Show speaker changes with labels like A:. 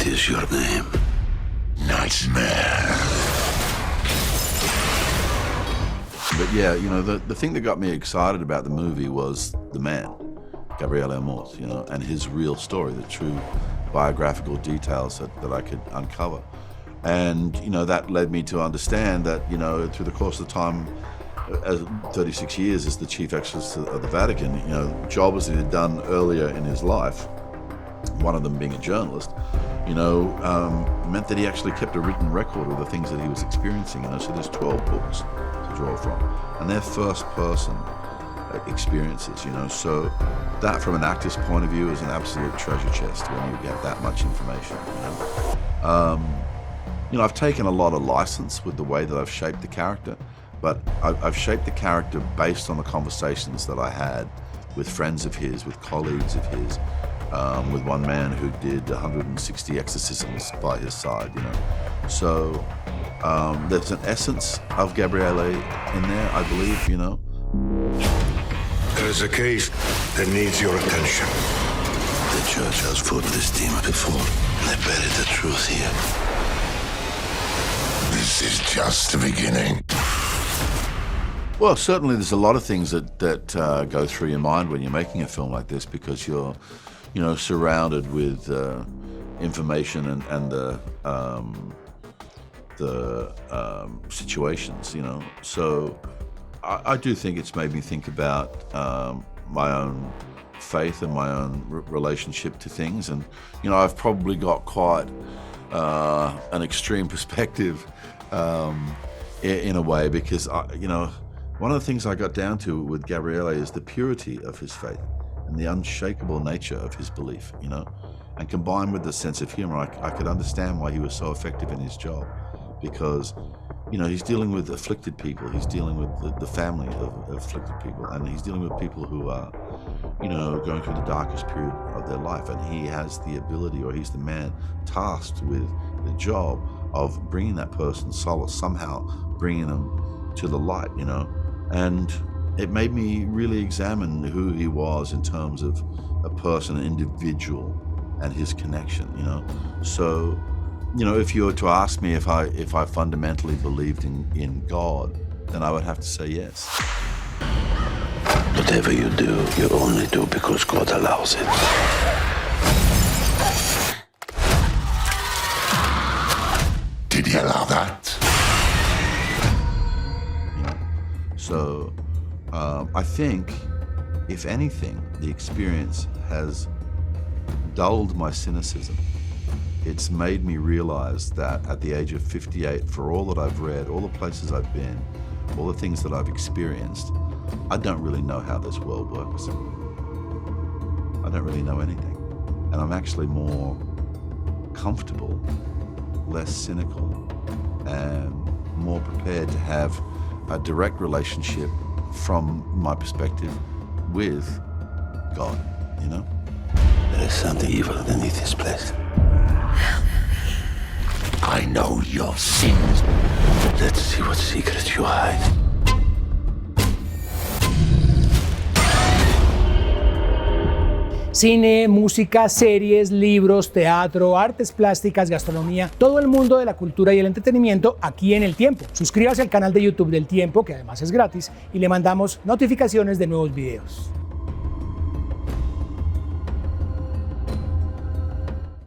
A: What is your name? Nightmare.
B: But yeah, you know, the thing that got me excited about the movie was the man, Gabriele Amorth, you know, and his real story, the true biographical details that I could uncover. And, you know, that led me to understand that, you know, through the course of the time, 36 years as the chief exorcist of the Vatican, you know, jobs that he had done earlier in his life, one of them being a journalist, you know, meant that he actually kept a written record of the things that he was experiencing, you know, so there's 12 books to draw from, and they're first person experiences, you know, so that from an actor's point of view is an absolute treasure chest when you get that much information, you know. You know, I've taken a lot of license with the way that I've shaped the character, but I've shaped the character based on the conversations that I had with friends of his, with colleagues of his, with one man who did 160 exorcisms by his side, you know. So there's an essence of Gabriele in there, I believe, you know.
A: There's a case that needs your attention. The church has fought this demon before, and they buried the truth here. This is just the beginning.
B: Well, certainly there's a lot of things that go through your mind when you're making a film like this, because you're, you know, surrounded with information and the situations, you know. So I do think it's made me think about my own faith and my own relationship to things. And, you know, I've probably got quite an extreme perspective in a way, because, you know, one of the things I got down to with Gabriele is the purity of his faith and the unshakable nature of his belief, you know. And combined with the sense of humor, I could understand why he was so effective in his job, because, you know, he's dealing with afflicted people, he's dealing with the family of afflicted people, and he's dealing with people who are, you know, going through the darkest period of their life, and he has the ability, or he's the man tasked with the job of bringing that person solace, somehow bringing them to the light, you know. And it made me really examine who he was in terms of a person, an individual, and his connection, you know. So, you know, if you were to ask me if I fundamentally believed in God, then I would have to say yes.
A: Whatever you do, you only do because God allows it. Did he allow that?
B: You know, so I think, if anything, the experience has dulled my cynicism. It's made me realize that at the age of 58, for all that I've read, all the places I've been, all the things that I've experienced, I don't really know how this world works. I don't really know anything. And I'm actually more comfortable, less cynical, and more prepared to have a direct relationship from my perspective with God, you know?
A: There is something evil underneath this place. I know your sins. Let's see what secrets you hide.
C: Cine, música, series, libros, teatro, artes plásticas, gastronomía, todo el mundo de la cultura y el entretenimiento aquí en El Tiempo. Suscríbase al canal de YouTube del Tiempo, que además es gratis, y le mandamos notificaciones de nuevos videos.